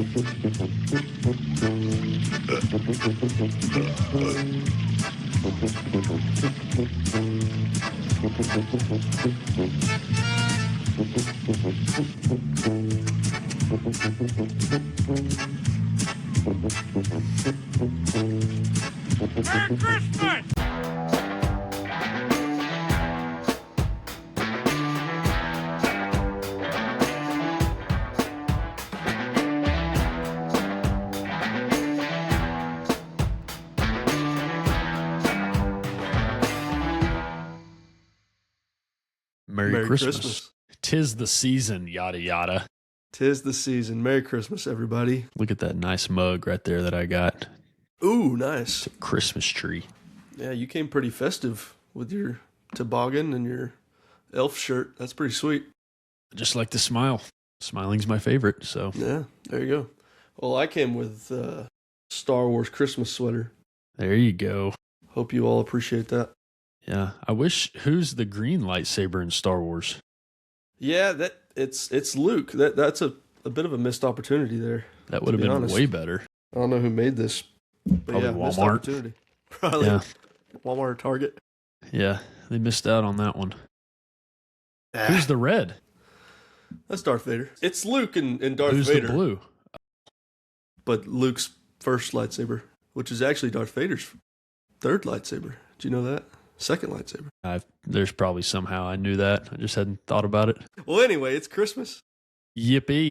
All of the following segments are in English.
Merry Christmas! Merry Christmas. 'Tis the season, yada yada. 'Tis the season. Merry Christmas, everybody. Look at that nice mug right there that I got. Ooh, nice. It's a Christmas tree. Yeah, you came pretty festive with your toboggan and your elf shirt. That's pretty sweet. I just like to smile. Smiling's my favorite, so. Yeah, there you go. Well, I came with Star Wars Christmas sweater. There you go. Hope you all appreciate that. Yeah, I wish. Who's the green lightsaber in Star Wars? Yeah, it's Luke. That's a bit of a missed opportunity there. That would have been honest. way better. I don't know who made this. But Probably yeah, missed Walmart. opportunity. Probably Yeah. Walmart or Target. Yeah, they missed out on that one. Ah, Who's the red? that's Darth Vader. It's Luke and Darth Who's Vader. the blue? But Luke's first lightsaber, which is actually Darth Vader's third lightsaber. Do you know that? Second lightsaber. There's probably somehow I knew that. I just hadn't thought about it. Well, anyway, it's Christmas. Yippee.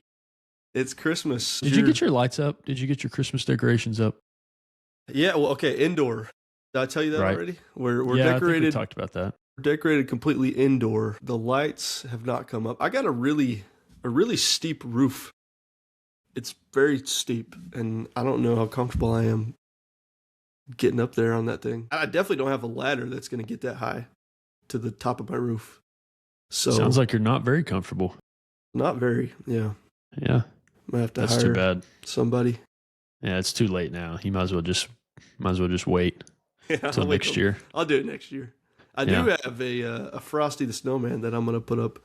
It's Christmas. Did you get your lights up? Did you get your Christmas decorations up? Yeah, well, okay, indoor. Did I tell you that Right. already? We're yeah, I think decorated. we talked about that. We're decorated completely indoor. The lights have not come up. I got a really steep roof. It's very steep, and I don't know how comfortable I am getting up there on that thing. I definitely don't have a ladder that's going to get that high to the top of my roof. So Sounds like you're not very comfortable. not very. Yeah, Yeah, might have to that's hire too bad. somebody. Yeah, it's too late now. You might as well just wait Yeah, until I'll wait next year. I'll do it next year. I Yeah. do have a Frosty the Snowman that I'm going to put up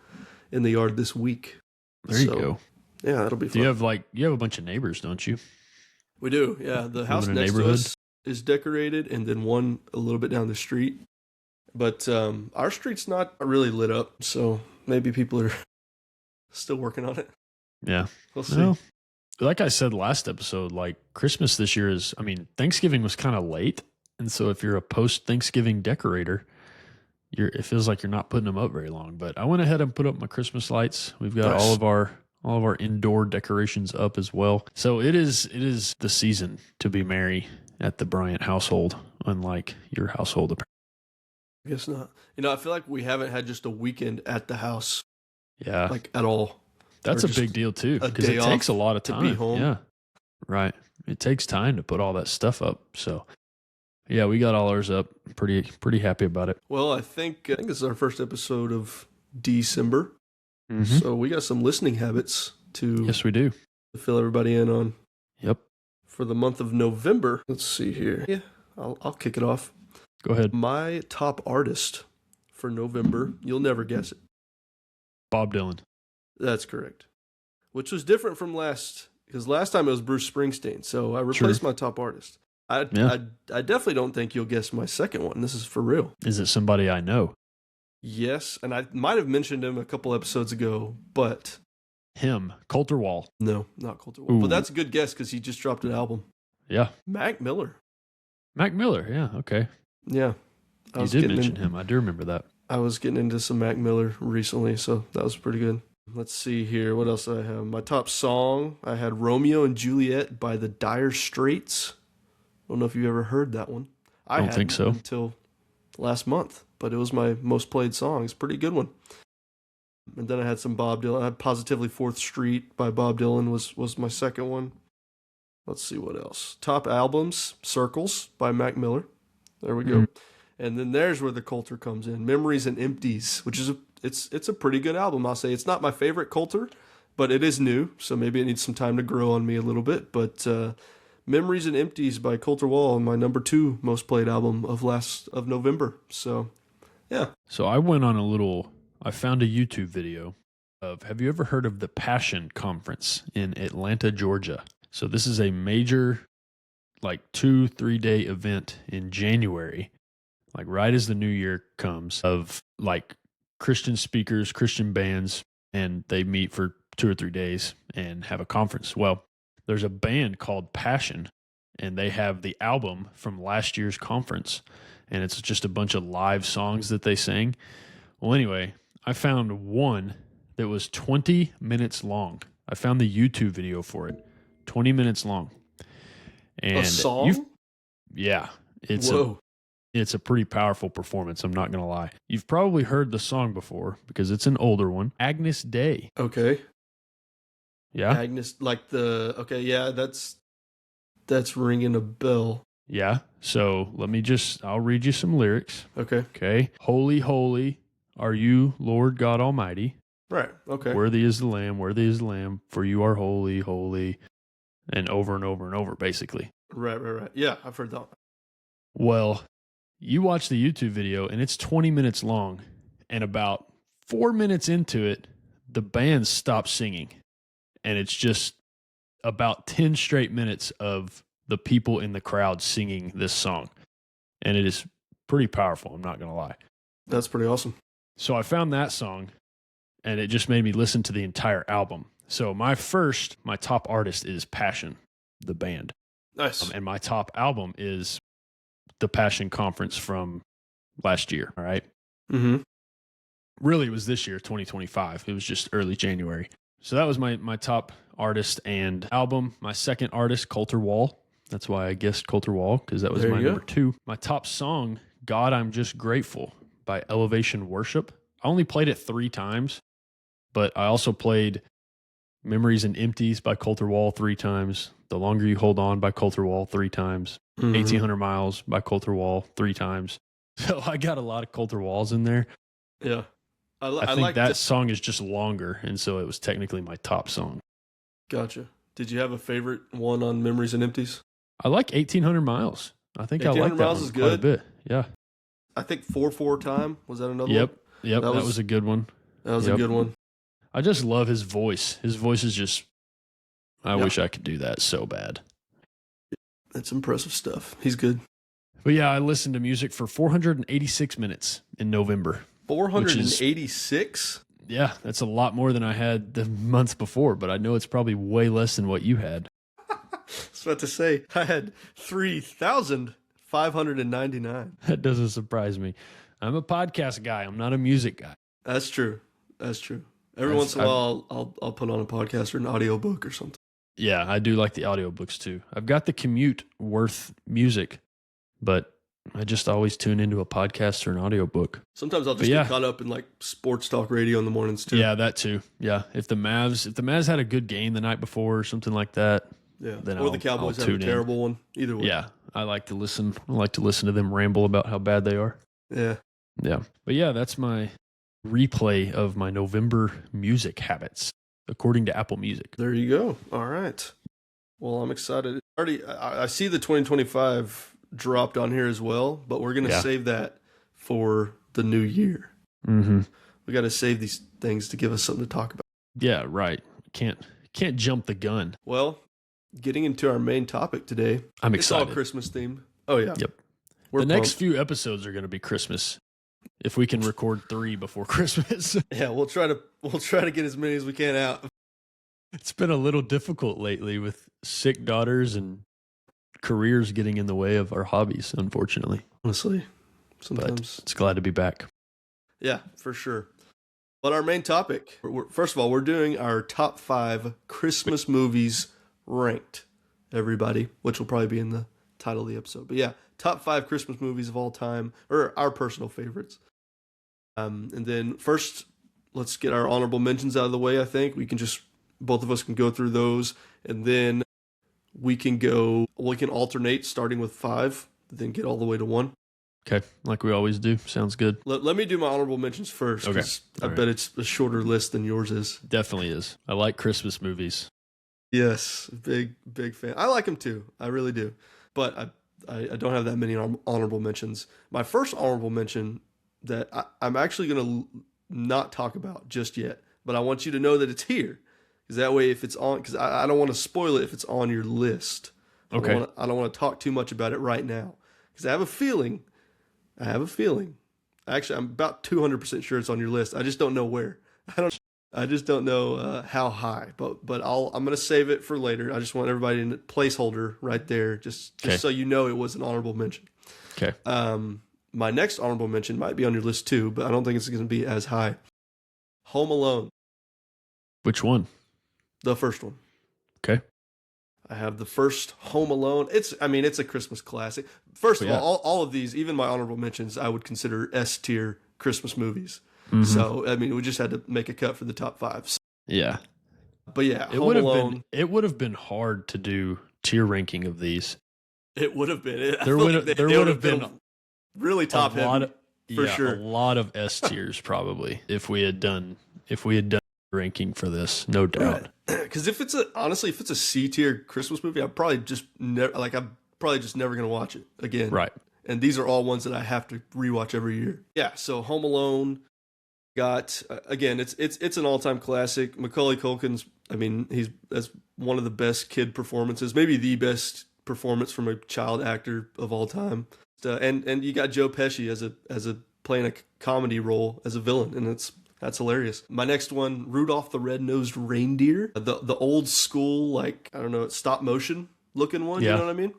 in the yard this week. There you So, go. Yeah, that'll be Do fun. you have a bunch of neighbors, don't you? We do. Yeah, the house in a next to neighborhood? us is decorated, and then one a little bit down the street. But our street's not really lit up, so maybe people are still working on it. Yeah. We'll see. Well, like I said last episode, like Christmas this year Thanksgiving was kind of late. And so if you're a post-Thanksgiving decorator, it feels like you're not putting them up very long. But I went ahead and put up my Christmas lights. We've got Nice. all of our indoor decorations up as well. So it is the season to be merry at the Bryant household, unlike your household. I guess not. I feel like we haven't had just a weekend at the house, Yeah. like at all. That's or a just big deal too, a because day it takes a off lot of to time be home. Yeah, right. It takes time to put all that stuff up. So, yeah, we got all ours up. Pretty happy about it. Well, I think this is our first episode of December, Mhm. so we got some listening habits to Yes, we do. fill everybody in on Yep. for the month of November. Let's see here. Yeah, I'll kick it off. Go ahead. My top artist for November, you'll never guess it. Bob Dylan. That's correct. Which was different from because last time it was Bruce Springsteen. So I replaced my top artist. I definitely don't think you'll guess my second one. This is for real. Is it somebody I know? Yes, and I might have mentioned him a couple episodes ago, but Him. Coulter Wall. no, not Coulter. Ooh. But that's a good guess because he just dropped an album. Yeah. Mac Miller. Mac Miller. Yeah. Okay. Yeah. You did mention him. I do remember that. I was getting into some Mac Miller recently, so that was pretty good. Let's see here. What else do I have? My top song, I had Romeo and Juliet by the Dire Straits. I don't know if you ever heard that one. I don't think so. Until last month, but it was my most played song. It's a pretty good one. And then I had some Bob Dylan. I had Positively 4th Street by Bob Dylan was my second one. Let's see what else. Top albums, Circles by Mac Miller. There we go. Mhm. And then there's where the Coulter comes in. Memories and Empties, which is it's a pretty good album, I'll say. It's not my favorite Coulter, but it is new, so maybe it needs some time to grow on me a little bit. But Memories and Empties by Coulter Wall, my number 2 most played album of November. So, yeah. So I found a YouTube video of, have you ever heard of the Passion Conference in Atlanta, Georgia? So this is a major, like 2-3 day event in January, like right as the new year comes, of like Christian speakers, Christian bands, and they meet for 2 or 3 days and have a conference. Well, there's a band called Passion, and they have the album from last year's conference, and it's just a bunch of live songs that they sang. Well, anyway, I found one that was 20 minutes long. I found the YouTube video for it, 20 minutes long. And A song? yeah, it's Whoa. it's a pretty powerful performance. I'm not going to lie. You've probably heard the song before because it's an older one. Agnes Day. Okay. Yeah. Agnes, like okay, yeah, that's ringing a bell. Yeah. So I'll read you some lyrics. Okay. Okay. Holy, holy are you, Lord God Almighty. Right. Okay. Worthy is the Lamb, for you are holy, holy, and over and over and over, basically. Right. Yeah, I've heard that. Well, you watch the YouTube video and it's 20 minutes long, and about 4 minutes into it, the band stops singing, and it's just about 10 straight minutes of the people in the crowd singing this song, and it is pretty powerful. I'm not going to lie. That's pretty awesome. So I found that song, and it just made me listen to the entire album. So my top artist is Passion, the band. Nice. And my top album is the Passion Conference from last year. All right. Mm-hmm. Really, it was this year, 2025. It was just early January. So that was my top artist and album. My second artist, Coulter Wall. That's why I guessed Coulter Wall, because that was There my you number go. 2. My top song, God, I'm Just Grateful by Elevation Worship. I only played it 3 times, but I also played Memories and Empties by Coulter Wall 3 times. The Longer You Hold On by Coulter Wall 3 times. Mm-hmm. 1800 Miles by Coulter Wall 3 times. So I got a lot of Coulter Walls in there. Yeah. I think like that song is just longer, and so it was technically my top song. Gotcha. Did you have a favorite one on Memories and Empties? I like 1800 Miles. I think I like 1800 that Miles one is quite a good. bit. Yeah. I think 4/4 Time. Was that another one? Yep. That was a good one. That was a good one. I just love his voice. His voice is just, I wish I could do that so bad. That's impressive stuff. He's good. But yeah, I listened to music for 486 minutes in November. 486? Yeah, that's a lot more than I had the months before, but I know it's probably way less than what you had. I was about to say, I had 3,599. That doesn't surprise me. I'm a podcast guy. I'm not a music guy. That's true. Every once in a while, I'll put on a podcast or an audiobook or something. Yeah, I do like the audiobooks too. I've got the commute worth music, but I just always tune into a podcast or an audiobook. Sometimes I'll just get caught up in like sports talk radio in the mornings too. Yeah, that too. Yeah, if the Mavs had a good game the night before or something like that, then or the Cowboys have a terrible one. Either way. Yeah, I like to listen. I like to listen to them ramble about how bad they are. Yeah. But yeah, that's my replay of my November music habits according to Apple Music. There you go. All right. Well, I'm excited. I see the 2025 dropped on here as well, but we're going to save that for the new year. Mm-hmm. We got to save these things to give us something to talk about. Yeah, right. Can't jump the gun. Well, getting into our main topic today. I'm excited. It's all Christmas themed. Oh yeah. Yep. The next few episodes are going to be Christmas. If we can record 3 before Christmas. Yeah, we'll try to get as many as we can out. It's been a little difficult lately with sick daughters and careers getting in the way of our hobbies, unfortunately. Honestly, sometimes. But it's glad to be back. Yeah, for sure. But our main topic, first of all, we're doing our top 5 Christmas movies ranked, everybody, which will probably be in the title of the episode. But yeah, top 5 Christmas movies of all time, or our personal favorites. And then first, let's get our honorable mentions out of the way. I think both of us can go through those, and then we can alternate starting with 5, then get all the way to 1. Okay, like we always do. Sounds good. Let me do my honorable mentions first. Okay. I bet it's a shorter list than yours is. Definitely is. I like Christmas movies. Yes, big fan. I like them too. I really do. But I don't have that many honorable mentions. My first honorable mention that I'm actually going to not talk about just yet, but I want you to know that it's here Because that way, if it's on, because I don't want to spoil it if it's on your list. Okay. I don't want to talk too much about it right now. Because I have a feeling. Actually, I'm about 200% sure it's on your list. I just don't know where. I just don't know how high. But I'm gonna save it for later. I just want everybody in a placeholder right there, just so you know it was an honorable mention. Okay. My next honorable mention might be on your list too, but I don't think it's going to be as high. Home Alone. Which one? The first one. Okay. I have the first Home Alone. It's a Christmas classic. First of all of these, even my honorable mentions, I would consider S tier Christmas movies. Mm-hmm. So, we just had to make a cut for the top 5. Yeah. But yeah, it would have been hard to do tier ranking of these. It would have been. There would have been really top heavy. For sure. A lot of S tiers probably if we had done ranking for this, no doubt. Because if it's a C tier Christmas movie, I'm probably just never gonna watch it again. Right. And these are all ones that I have to rewatch every year. Yeah. So Home Alone got again. It's an all time classic. Macaulay Culkin's. That's one of the best kid performances, maybe the best performance from a child actor of all time. And you got Joe Pesci as a playing a comedy role as a villain, and that's hilarious. My next one, Rudolph the Red-Nosed Reindeer, the old school, stop motion looking one. Yeah. You know what I mean?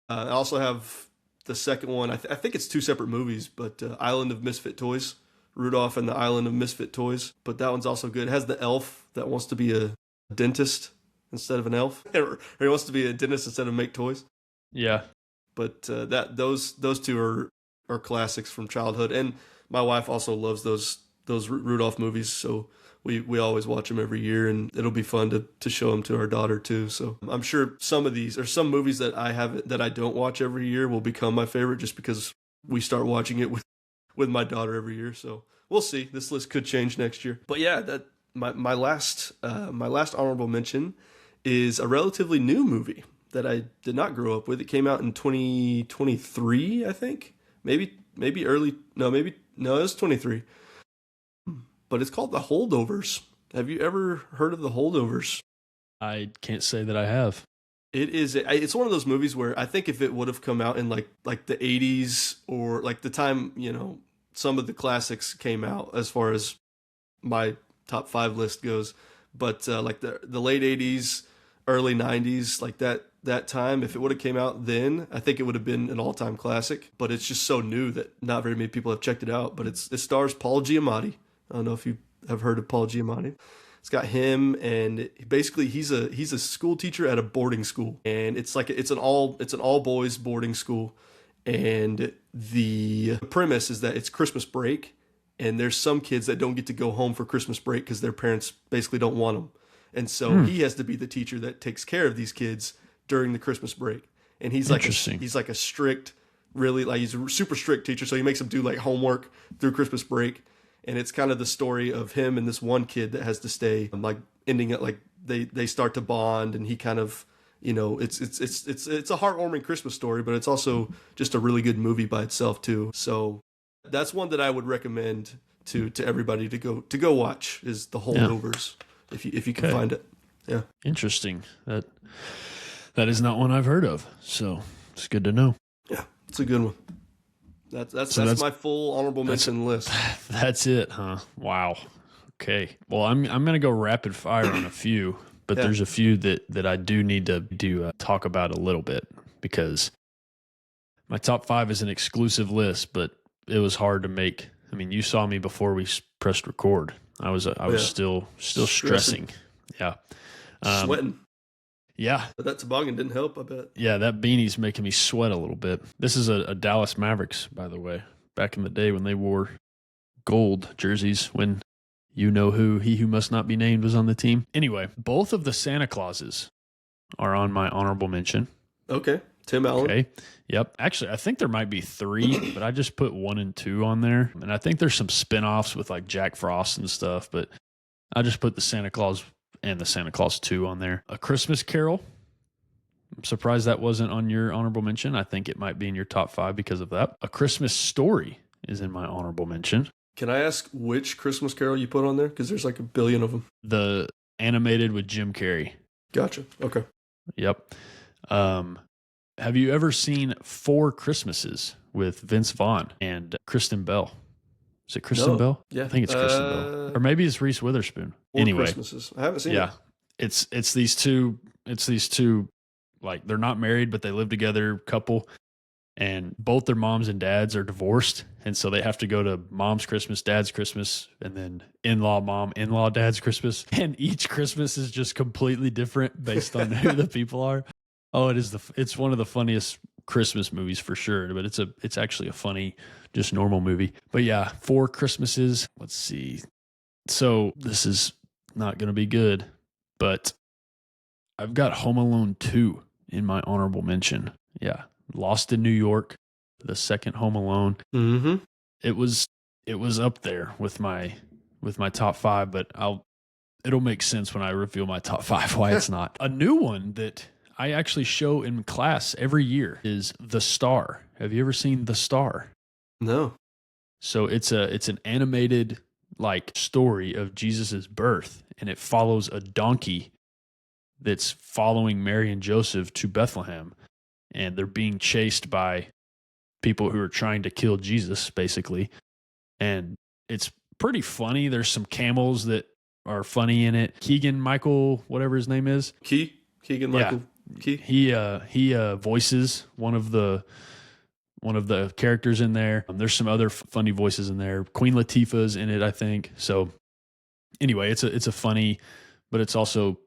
I also have the second one. I think it's 2 separate movies, but Island of Misfit Toys, Rudolph and the Island of Misfit Toys. But that one's also good. It has the elf that wants to be a dentist instead of an elf, or he wants to be a dentist instead of make toys. Yeah. But those 2 are classics from childhood, and my wife also loves those Rudolph movies, so we always watch them every year, and it'll be fun to show them to our daughter too. So I'm sure some of these or some movies that I don't watch every year will become my favorite just because we start watching it with my daughter every year. So we'll see. This list could change next year. But yeah, that my last honorable mention is a relatively new movie that I did not grow up with. It came out in 2023, I think. Maybe early. No, it was 23. But it's called The Holdovers. Have you ever heard of The Holdovers? I can't say that I have. It's one of those movies where I think if it would have come out in like the 80s or like the time, some of the classics came out as far as my top 5 list goes, but like the late 80s, early 90s, like that time, if it would have came out then, I think it would have been an all-time classic. But it's just so new that not very many people have checked it out. But it stars Paul Giamatti. I don't know if you have heard of Paul Giamatti. It's got him, and basically he's a school teacher at a boarding school, and it's an all boys boarding school, and the premise is that it's Christmas break, and there's some kids that don't get to go home for Christmas break because their parents basically don't want them, and so he has to be the teacher that takes care of these kids during the Christmas break. And he's like a strict, really, like, he's a super strict teacher, so he makes them do like homework through Christmas break. And it's kind of the story of him and this one kid that has to stay, like ending at like they start to bond, and he kind of, it's a heartwarming Christmas story, but it's also just a really good movie by itself too. So that's one that I would recommend to everybody to go watch, is The Holdovers, if you can find it. Yeah. Interesting. That is not one I've heard of, so it's good to know. Yeah, it's a good one. That's my full honorable mention list. That's it, huh? Wow. Okay. Well, I'm gonna go rapid fire on a few, but there's a few that I do need to talk about a little bit, because my top 5 is an exclusive list, but it was hard to make. I mean, you saw me before we pressed record. I was still stressing. Yeah. Sweating. Yeah. But that toboggan didn't help, I bet. Yeah, that beanie's making me sweat a little bit. This is a Dallas Mavericks, by the way. Back in the day when they wore gold jerseys, when he who must not be named was on the team. Anyway, both of the Santa Clauses are on my honorable mention. Okay. Tim Allen. Okay. Yep. Actually, I think there might be 3, but I just put 1 and 2 on there. And I think there's some spinoffs with like Jack Frost and stuff, but I just put the Santa Claus and the Santa Claus 2 on there. A Christmas Carol. I'm surprised that wasn't on your honorable mention. I think it might be in your top 5 because of that. A Christmas Story is in my honorable mention. Can I ask which Christmas Carol you put on there? Because there's like a billion of them. The animated with Jim Carrey. Gotcha. Okay. Yep. Have you ever seen Four Christmases with Vince Vaughn and Kristen Bell? Is it Kristen No. Bell? Yeah. I think it's Kristen Bell. Or maybe it's Reese Witherspoon. Four Anyway. Christmases. I haven't seen it. Yeah. It's these two, like, they're not married, but they live together, couple, and both their moms and dads are divorced. And so they have to go to mom's Christmas, dad's Christmas, and then in-law mom, in-law dad's Christmas. And each Christmas is just completely different based on who the people are. Oh, it's one of the funniest Christmas movies for sure, but it's actually a funny, just normal movie. But yeah, Four Christmases. Let's see. So this is not going to be good, but I've got Home Alone 2 in my honorable mention. Yeah. Lost in New York, the second Home Alone. Mm-hmm. It was up there with my top 5, but it'll make sense when I reveal my top 5 why it's not. A new one that I actually show in class every year is The Star. Have you ever seen The Star? No. So it's an animated like story of Jesus's birth, and it follows a donkey that's following Mary and Joseph to Bethlehem, and they're being chased by people who are trying to kill Jesus, basically. And it's pretty funny. There's some camels that are funny in it. Keegan Michael, whatever his name is. Keegan Michael. Key. He voices one of the characters in there. There's some other funny voices in there. Queen Latifah's in it, I think. So anyway, it's a funny, but it's also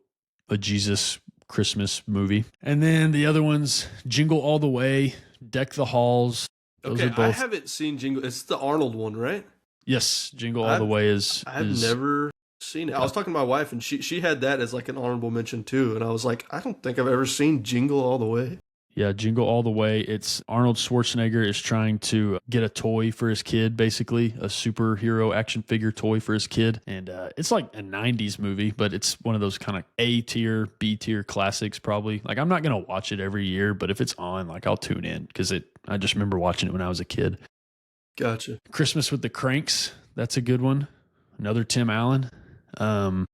a Jesus Christmas movie. And then the other ones, Jingle All the Way, Deck the Halls. Those Okay, are both. I haven't seen Jingle. It's the Arnold one, right? Yes, Jingle All the Way is. I've never seen it. I was talking to my wife, and she had that as like an honorable mention too. And I was like, I don't think I've ever seen Jingle All the Way. Yeah, Jingle All the Way. It's Arnold Schwarzenegger is trying to get a toy for his kid, basically, a superhero action figure toy for his kid. And it's like a 90s movie, but it's one of those kind of A tier, B tier classics, probably. Like, I'm not going to watch it every year, but if it's on, like, I'll tune in because I just remember watching it when I was a kid. Gotcha. Christmas with the Cranks. That's a good one. Another Tim Allen. The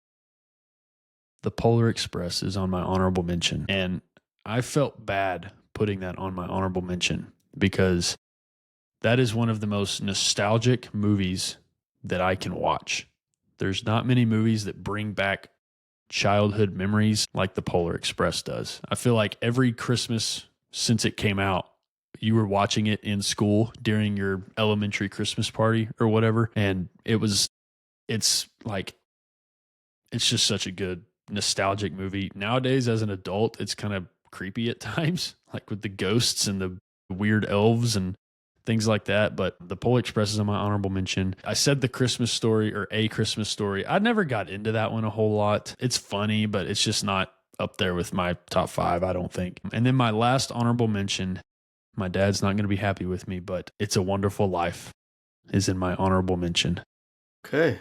Polar Express is on my honorable mention. And I felt bad putting that on my honorable mention because that is one of the most nostalgic movies that I can watch. There's not many movies that bring back childhood memories like The Polar Express does. I feel like every Christmas since it came out, you were watching it in school during your elementary Christmas party or whatever. And it's just such a good nostalgic movie. Nowadays, as an adult, it's kind of creepy at times, like with the ghosts and the weird elves and things like that. But The Polar Express is on my honorable mention. I said The Christmas Story or A Christmas Story. I never got into that one a whole lot. It's funny, but it's just not up there with my top 5, I don't think. And then my last honorable mention, my dad's not going to be happy with me, but It's a Wonderful Life is in my honorable mention. Okay.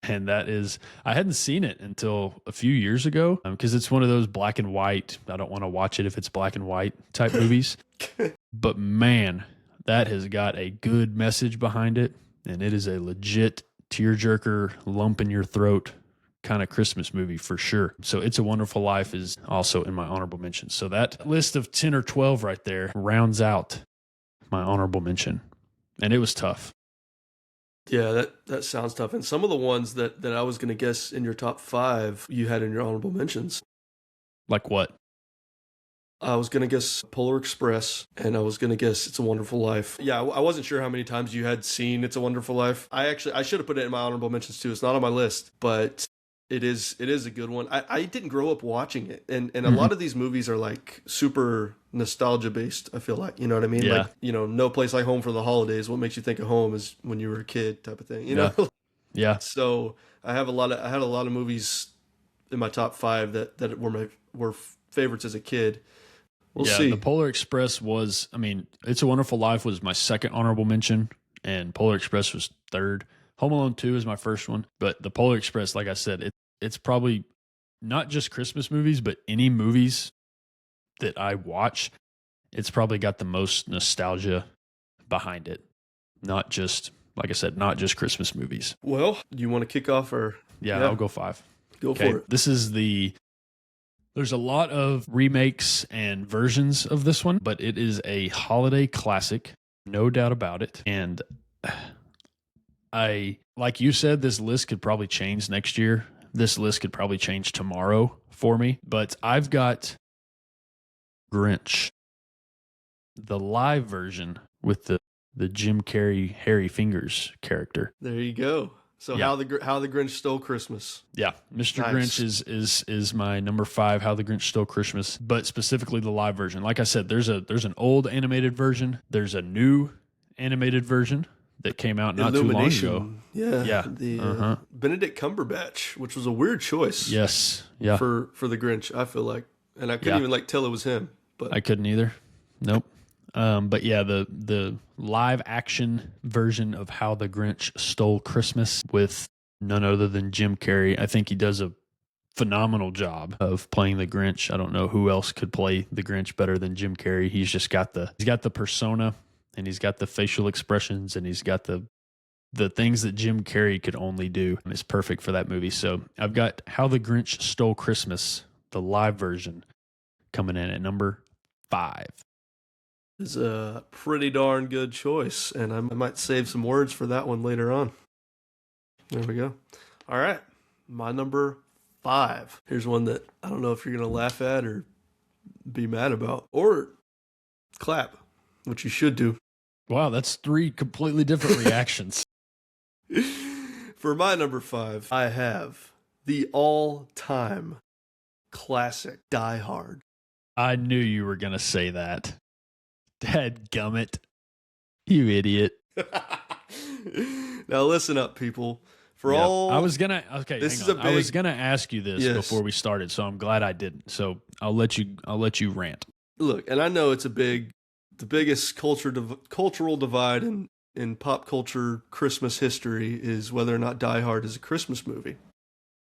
And that is, I hadn't seen it until a few years ago because it's one of those black and white. I don't want to watch it if it's black and white type movies. But man, that has got a good message behind it. And it is a legit tearjerker, lump in your throat kind of Christmas movie for sure. So It's a Wonderful Life is also in my honorable mention. So that list of 10 or 12 right there rounds out my honorable mention. And it was tough. Yeah, that sounds tough. And some of the ones that I was going to guess in your top 5, you had in your honorable mentions. Like what? I was going to guess Polar Express, and I was going to guess It's a Wonderful Life. Yeah, I wasn't sure how many times you had seen It's a Wonderful Life. I should have put it in my honorable mentions too. It's not on my list, but it is a good one. I didn't grow up watching it, and a lot of these movies are like super nostalgia based. I feel like, you know what I mean? Yeah. Like, No Place Like Home for the holidays. What makes you think of home is when you were a kid, type of thing. You know? Yeah. So I had a lot of movies in my top 5 that were favorites as a kid. We'll see. The Polar Express was, It's a Wonderful Life was my second honorable mention, and Polar Express was third. Home Alone 2 is my first one, but the Polar Express, like I said, it's probably not just Christmas movies, but any movies that I watch, it's probably got the most nostalgia behind it. Not just, like I said, not just Christmas movies. Well, do you want to kick off or? Yeah, I'll go 5. Go for it. This is there's a lot of remakes and versions of this one, but it is a holiday classic, no doubt about it. And like you said, this list could probably change next year. This list could probably change tomorrow for me, but I've got Grinch, the live version with the Jim Carrey Hairy Fingers character. There you go. So Yeah. how the Grinch Stole Christmas. Yeah, Mr. Nice. Grinch is my number 5. How the Grinch Stole Christmas, but specifically the live version. Like I said, there's an old animated version. There's a new animated version that came out not too long ago. Yeah. Yeah. The Benedict Cumberbatch, which was a weird choice. Yes. Yeah. For the Grinch, I feel like, and I couldn't even tell it was him. But I couldn't either. Nope. But yeah, the live action version of How the Grinch Stole Christmas with none other than Jim Carrey. I think he does a phenomenal job of playing the Grinch. I don't know who else could play the Grinch better than Jim Carrey. He's got the persona, and he's got the facial expressions, and he's got the things that Jim Carrey could only do. It's perfect for that movie. So I've got How the Grinch Stole Christmas, the live version, coming in at number 5. Is a pretty darn good choice, and I might save some words for that one later on. There we go. All right, my number 5. Here's one that I don't know if you're going to laugh at or be mad about, or clap, which you should do. Wow, that's 3 completely different reactions. For my number 5, I have the all-time classic Die Hard. I knew you were going to say that. Dadgummit. You idiot. Now listen up, people. I was gonna This hang is on. a I was big- gonna ask you this Yes. before we started, so I'm glad I didn't. So I'll let you rant. Look, and I know it's the biggest cultural divide in pop culture Christmas history is whether or not Die Hard is a Christmas movie.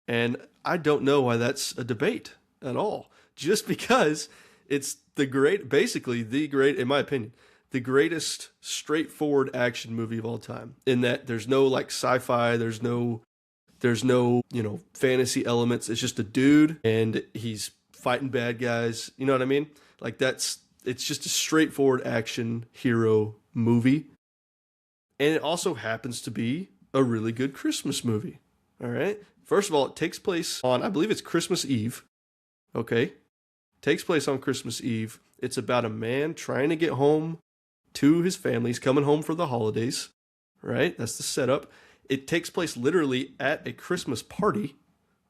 And I don't know why that's a debate at all. Just because it's basically the great, in my opinion, the greatest straightforward action movie of all time. In that there's no like sci-fi, there's no, fantasy elements. It's just a dude and he's fighting bad guys. You know what I mean? Like it's just a straightforward action hero movie. And it also happens to be a really good Christmas movie. All right. First of all, it takes place on, I believe it's Christmas Eve. Okay. Takes place on Christmas Eve. It's about a man trying to get home to his family. He's coming home for the holidays. Right? That's the setup. It takes place literally at a Christmas party.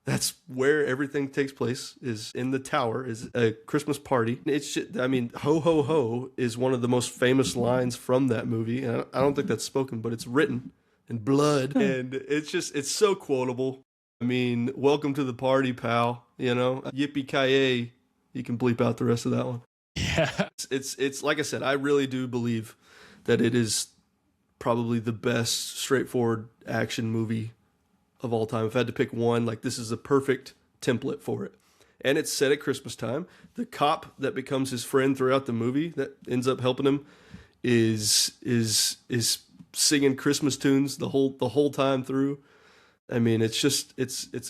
That's where everything takes place, is in the tower, is a Christmas party. It's just, ho, ho, ho is one of the most famous lines from that movie. And I don't think that's spoken, but it's written in blood. And it's so quotable. I mean, welcome to the party, pal. Yippee-ki-yay. You can bleep out the rest of that one. Yeah. It's like I said, I really do believe that it is probably the best straightforward action movie of all time. If I had to pick one, like this is a perfect template for it. And it's set at Christmas time. The cop that becomes his friend throughout the movie that ends up helping him is singing Christmas tunes the whole time through. I mean, it's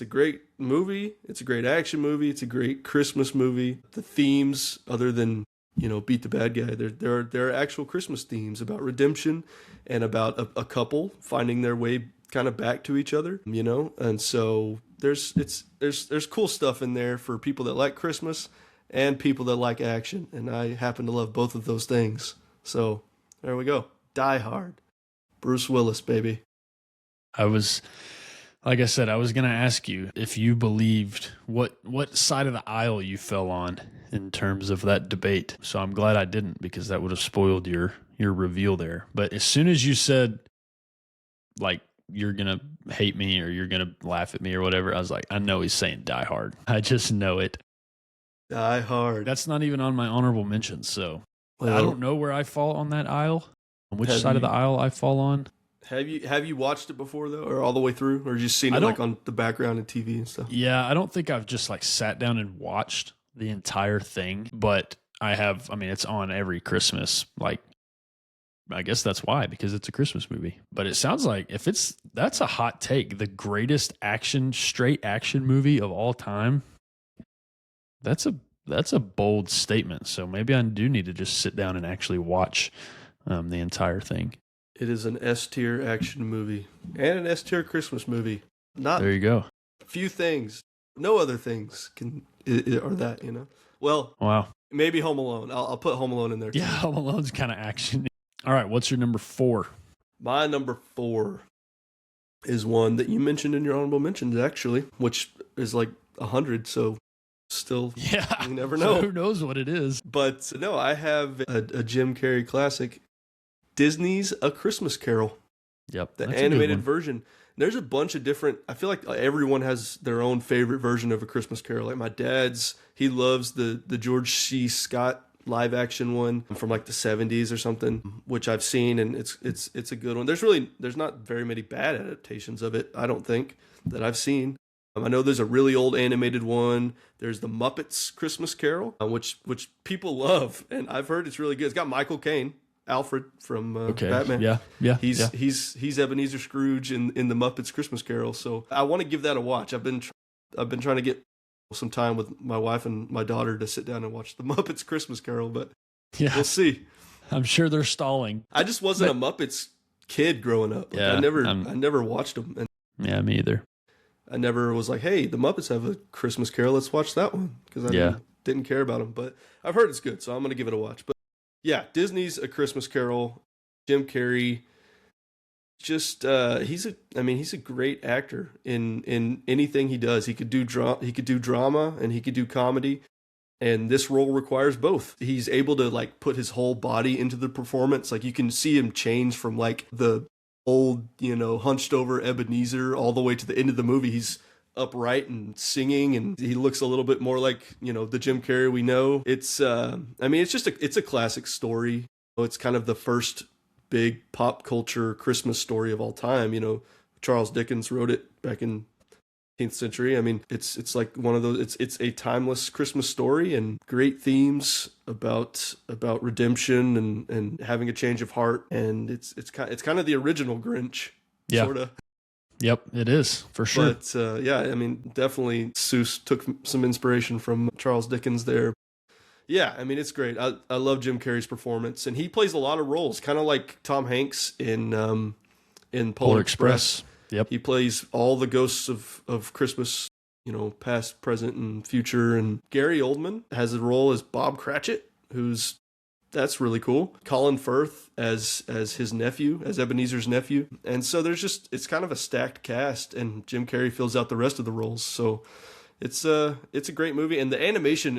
a great movie. It's a great action movie. It's a great Christmas movie. The themes, other than, beat the bad guy, there are actual Christmas themes about redemption and about a couple finding their way kind of back to each other, And so there's cool stuff in there for people that like Christmas and people that like action, and I happen to love both of those things. So there we go. Die Hard. Bruce Willis, baby. Like I said, I was going to ask you if you believed what side of the aisle you fell on in terms of that debate. So I'm glad I didn't, because that would have spoiled your reveal there. But as soon as you said, like, you're going to hate me or you're going to laugh at me or whatever, I was like, I know he's saying Die Hard. I just know it. Die Hard. That's not even on my honorable mentions. So Well, I don't know where I fall on that aisle, on which Have side of you- the aisle I fall on. Have you watched it before though, or all the way through, or just seen it like on the background and TV and stuff? Yeah, I don't think I've just like sat down and watched the entire thing, but I have. I mean, it's on every Christmas, like I guess that's why, because it's a Christmas movie. But it sounds like that's a hot take. The greatest straight action movie of all time. That's a bold statement. So maybe I do need to just sit down and actually watch the entire thing. It is an S tier action movie and an S tier Christmas movie. Not There you go. few things, no other things are that, Well, Wow. maybe Home Alone. I'll put Home Alone in there too. Yeah, Home Alone's kind of action. All right, what's your number 4? My number 4 is one that you mentioned in your honorable mentions, actually, which is like 100. So still, Yeah, you never know. So who knows what it is? But no, I have a Jim Carrey classic, Disney's A Christmas Carol, Yep, the that's a good animated one. version. There's a bunch of different. I feel like everyone has their own favorite version of A Christmas Carol. Like my dad's, he loves the George C. Scott live action one from like the 70s or something, which I've seen, and it's a good one. There's not very many bad adaptations of it, I don't think, that I've seen. I know there's a really old animated one. There's the Muppets Christmas Carol, which people love, and I've heard it's really good. It's got Michael Caine, Alfred from Batman. Yeah. He's Ebenezer Scrooge in the Muppets Christmas Carol. So I want to give that a watch. I've been trying to get some time with my wife and my daughter to sit down and watch the Muppets Christmas Carol, but we'll see. I'm sure they're stalling. I just wasn't a Muppets kid growing up. Like, I never watched them, and Yeah, me either. I never was like, hey, the Muppets have a Christmas Carol, let's watch that one, because I didn't care about them. But I've heard it's good, so I'm going to give it a watch. But yeah, Disney's A Christmas Carol, Jim Carrey, just he's a great actor in anything he does. He could do drama and he could do comedy, and this role requires both. He's able to like put his whole body into the performance. Like you can see him change from like the old, hunched over Ebenezer all the way to the end of the movie. He's upright and singing, and he looks a little bit more like, the Jim Carrey we know. It's it's a classic story. It's kind of the first big pop culture Christmas story of all time. Charles Dickens wrote it back in 18th century. I mean, it's like one of those, it's a timeless Christmas story, and great themes about redemption and having a change of heart. And it's kind of the original Grinch, sort of. Yep, it is for sure. But definitely Seuss took some inspiration from Charles Dickens there. Yeah, I mean, it's great. I love Jim Carrey's performance, and he plays a lot of roles, kind of like Tom Hanks in Polar Express. Yep. He plays all the ghosts of Christmas, past, present, and future. And Gary Oldman has a role as Bob Cratchit, that's really cool. Colin Firth as his nephew, as Ebenezer's nephew. And so it's kind of a stacked cast, and Jim Carrey fills out the rest of the roles. So it's a great movie, and the animation,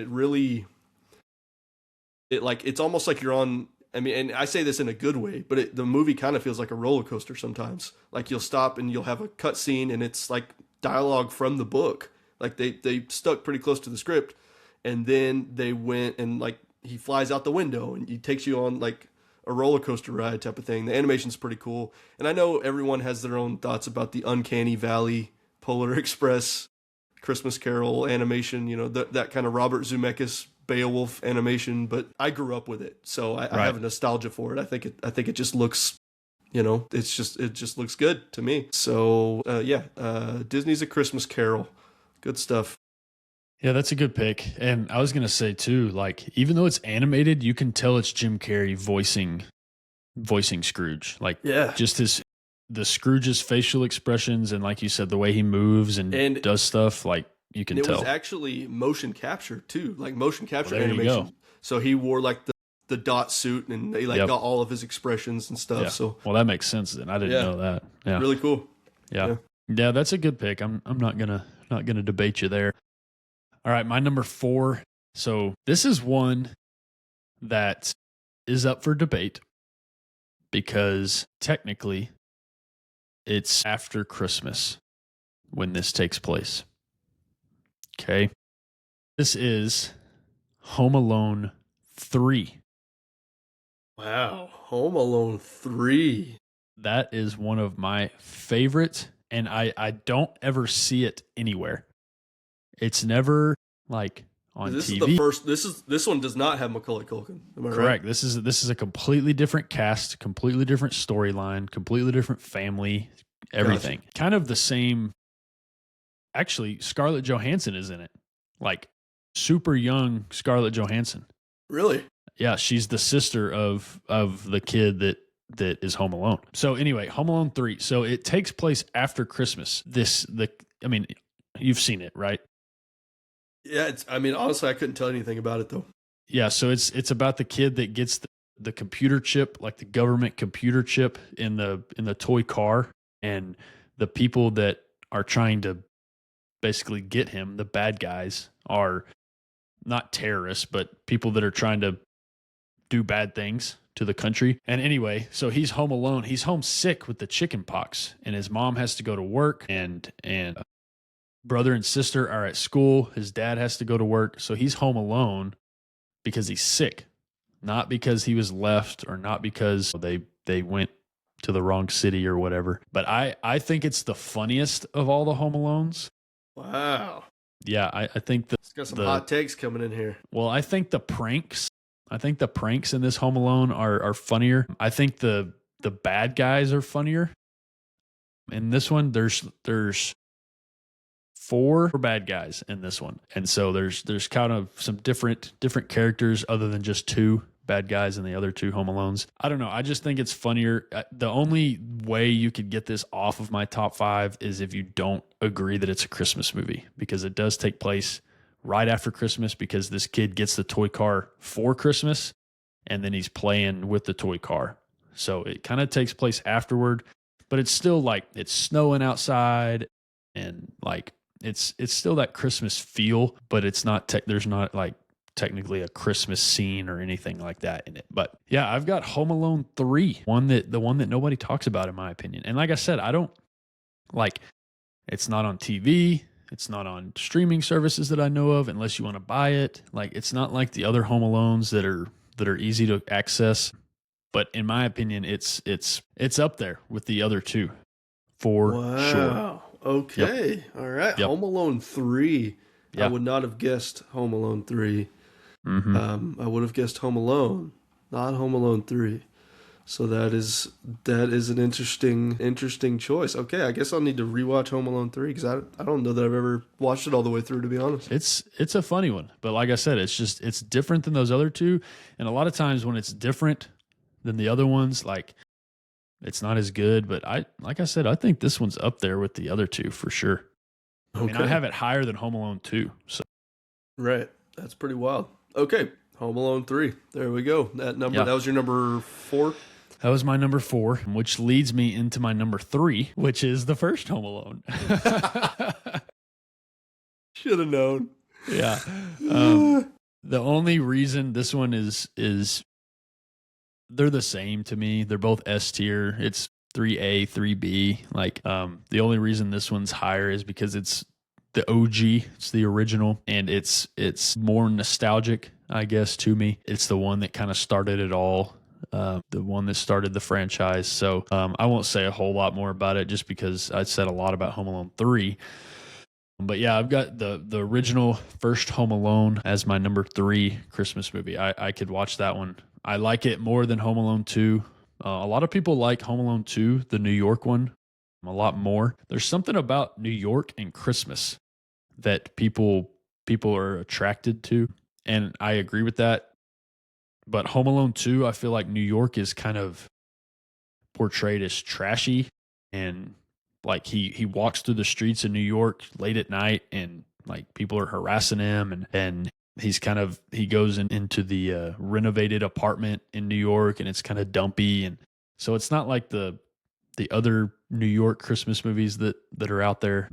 it's almost like you're on. I mean, and I say this in a good way, but the movie kind of feels like a roller coaster sometimes. Like you'll stop and you'll have a cut scene, and it's like dialogue from the book. Like they stuck pretty close to the script, and then they went and like he flies out the window and he takes you on like a roller coaster ride type of thing. The animation's pretty cool, and I know everyone has their own thoughts about the Uncanny Valley, Polar Express, Christmas Carol animation. That kind of Robert Zemeckis Beowulf animation, but I grew up with it, so I have a nostalgia for it. I think it just looks, it just looks good to me. So Disney's A Christmas Carol, good stuff. Yeah, that's a good pick. And I was gonna say too, like even though it's animated, you can tell it's Jim Carrey voicing Scrooge. Like just the Scrooge's facial expressions, and like you said, the way he moves and does stuff, like you can tell. It was actually motion capture too, like motion capture animation. You go. So he wore like the dot suit, and they got all of his expressions and stuff. Yeah. So that makes sense then. I didn't know that. Yeah. Really cool. Yeah, that's a good pick. I'm not gonna debate you there. All right, my number 4. So this is one that is up for debate because technically it's after Christmas when this takes place. Okay. This is Home Alone 3. Wow. Home Alone 3. That is one of my favorite, and I don't ever see it anywhere. It's never like on This TV. is the first. This one does not have Macaulay Culkin. Am I right? Correct. This is a completely different cast, completely different storyline, completely different family, everything. Kind of the same. Actually, Scarlett Johansson is in it. Like super young Scarlett Johansson. Really? Yeah, she's the sister of the kid that is Home Alone. So anyway, Home Alone 3. So it takes place after Christmas. I mean, you've seen it, right? Yeah. Honestly, I couldn't tell anything about it though. Yeah, so it's about the kid that gets the computer chip, like the government computer chip in the toy car, and the people that are trying to basically get him, the bad guys, are not terrorists, but people that are trying to do bad things to the country. And anyway, so he's home alone. He's homesick with the chicken pox, and his mom has to go to work, and brother and sister are at school. His dad has to go to work. So he's home alone because he's sick, not because he was left or not because they went to the wrong city or whatever. But I think it's the funniest of all the Home Alones. Wow. Yeah, I think It's got some hot takes coming in here. well, I think the pranks in this Home Alone are funnier. I think the bad guys are funnier. In this one, there's 4 bad guys in this one. And so there's kind of some different characters other than just 2 bad guys in the other 2 Home Alones. I don't know. I just think it's funnier. The only way you could get this off of my top 5 is if you don't agree that it's a Christmas movie, because it does take place right after Christmas, because this kid gets the toy car for Christmas and then he's playing with the toy car. So it kind of takes place afterward, but it's still like it's snowing outside and like it's still that Christmas feel, but it's not there's not like technically a Christmas scene or anything like that in it. But yeah, I've got Home Alone 3, the one that nobody talks about in my opinion. And like I said, I don't like, it's not on TV. It's not on streaming services that I know of unless you want to buy it. Like it's not like the other Home Alones that are easy to access. But in my opinion, it's up there with the other 2 for sure. Wow. Okay. Yep. All right. Yep. Home Alone 3. Yeah. I would not have guessed Home Alone 3. Mm-hmm. I would have guessed Home Alone, not Home Alone 3. So that is an interesting choice. Okay, I guess I'll need to rewatch Home Alone 3 because I don't know that I've ever watched it all the way through, to be honest. It's a funny one, but like I said, it's different than those other 2, and a lot of times when it's different than the other ones, like it's not as good. But like I said, I think this one's up there with the other 2 for sure. I mean, I have it higher than Home Alone 2. So right, that's pretty wild. Okay, Home Alone 3. There we go. That was your number 4. That was my number 4, which leads me into my number 3, which is the first Home Alone. Should have known. Yeah. The only reason this one is they're the same to me. They're both S tier. It's 3A, 3B. Like, the only reason this one's higher is because it's the OG. It's the original, and it's more nostalgic, I guess, to me. It's the one that kind of started it all. The one that started the franchise. So I won't say a whole lot more about it just because I said a lot about Home Alone 3. But yeah, I've got the original first Home Alone as my number 3 Christmas movie. I could watch that one. I like it more than Home Alone 2. A lot of people like Home Alone 2, the New York one, a lot more. There's something about New York and Christmas that people are attracted to, and I agree with that. But Home Alone 2, I feel like New York is kind of portrayed as trashy, and like he walks through the streets of New York late at night and like people are harassing him, and he goes into the renovated apartment in New York, and it's kind of dumpy, and so it's not like the other New York Christmas movies that are out there.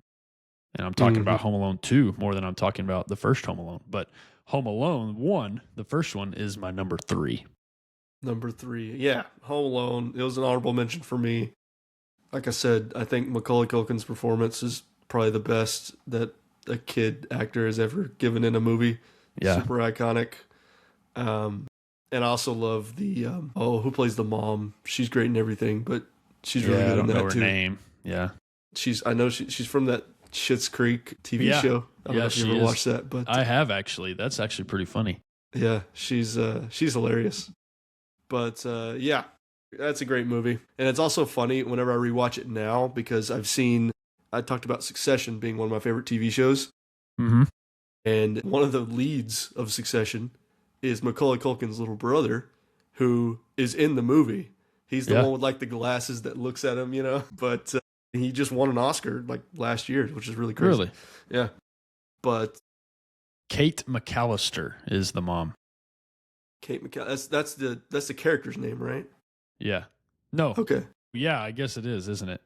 And I'm talking about Home Alone 2 more than I'm talking about the first Home Alone. But Home Alone 1, the first one, is my number 3. Number 3. Yeah, Home Alone. It was an honorable mention for me. Like I said, I think Macaulay Culkin's performance is probably the best that a kid actor has ever given in a movie. Yeah. Super iconic. And I also love the, who plays the mom? She's great in everything, but she's really good in that too. I don't know her name. Yeah. I know she's from that Schitt's Creek TV Yeah. show. I don't know if you ever watched that, but I have actually. That's actually pretty funny. yeah, she's hilarious. But yeah, that's a great movie, and it's also funny whenever I rewatch it now because I talked about Succession being one of my favorite TV shows, Mm-hmm. and one of the leads of Succession is Macaulay Culkin's little brother, who is in the movie. He's the one with like the glasses that looks at him, But he just won an Oscar like last year, which is really crazy. Really? Yeah. But Kate McAllister is the mom. Kate McAllister, that's the character's name, right? Yeah. No. Okay. Yeah, I guess it is, isn't it?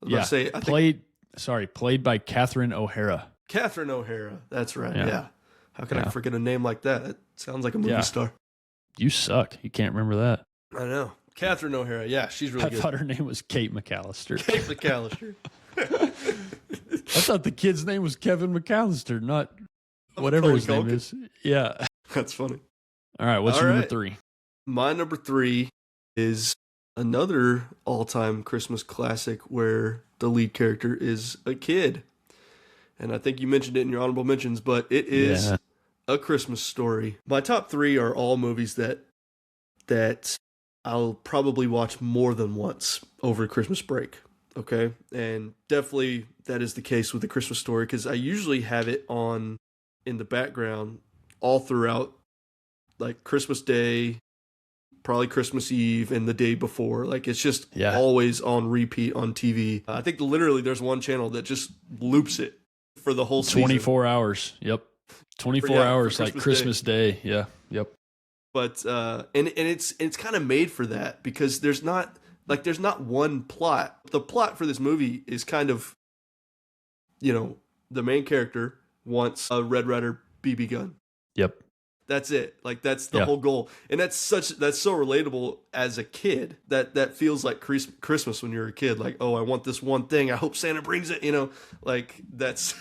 I was about to say, I think played by Catherine O'Hara. Catherine O'Hara. That's right. Yeah. Yeah. How can I forget a name like that? It sounds like a movie star. You suck. You can't remember that. I know. Catherine O'Hara. Yeah, she's really good. I thought her name was Kate McAllister. Kate McAllister. I thought the kid's name was Kevin McAllister, not whatever his name is. Yeah. That's funny. All right. What's your number 3? My number 3 is another all-time Christmas classic where the lead character is a kid. And I think you mentioned it in your honorable mentions, but it is A Christmas Story. My top 3 are all movies that I'll probably watch more than once over Christmas break. Okay. And definitely that is the case with A Christmas Story because I usually have it on in the background all throughout like Christmas Day, probably Christmas Eve and the day before. Like it's just always on repeat on TV. I think literally there's one channel that just loops it for the whole season. 24 hours. Yep. 24 hours like Christmas Day. Yeah. Yep. But and it's kind of made for that because there's not one plot. The plot for this movie is kind of, the main character wants a Red Ryder BB gun. Yep. That's it. Like that's the whole goal. And that's so relatable as a kid. That feels like Christmas when you're a kid. Like, oh, I want this one thing. I hope Santa brings it, Like that's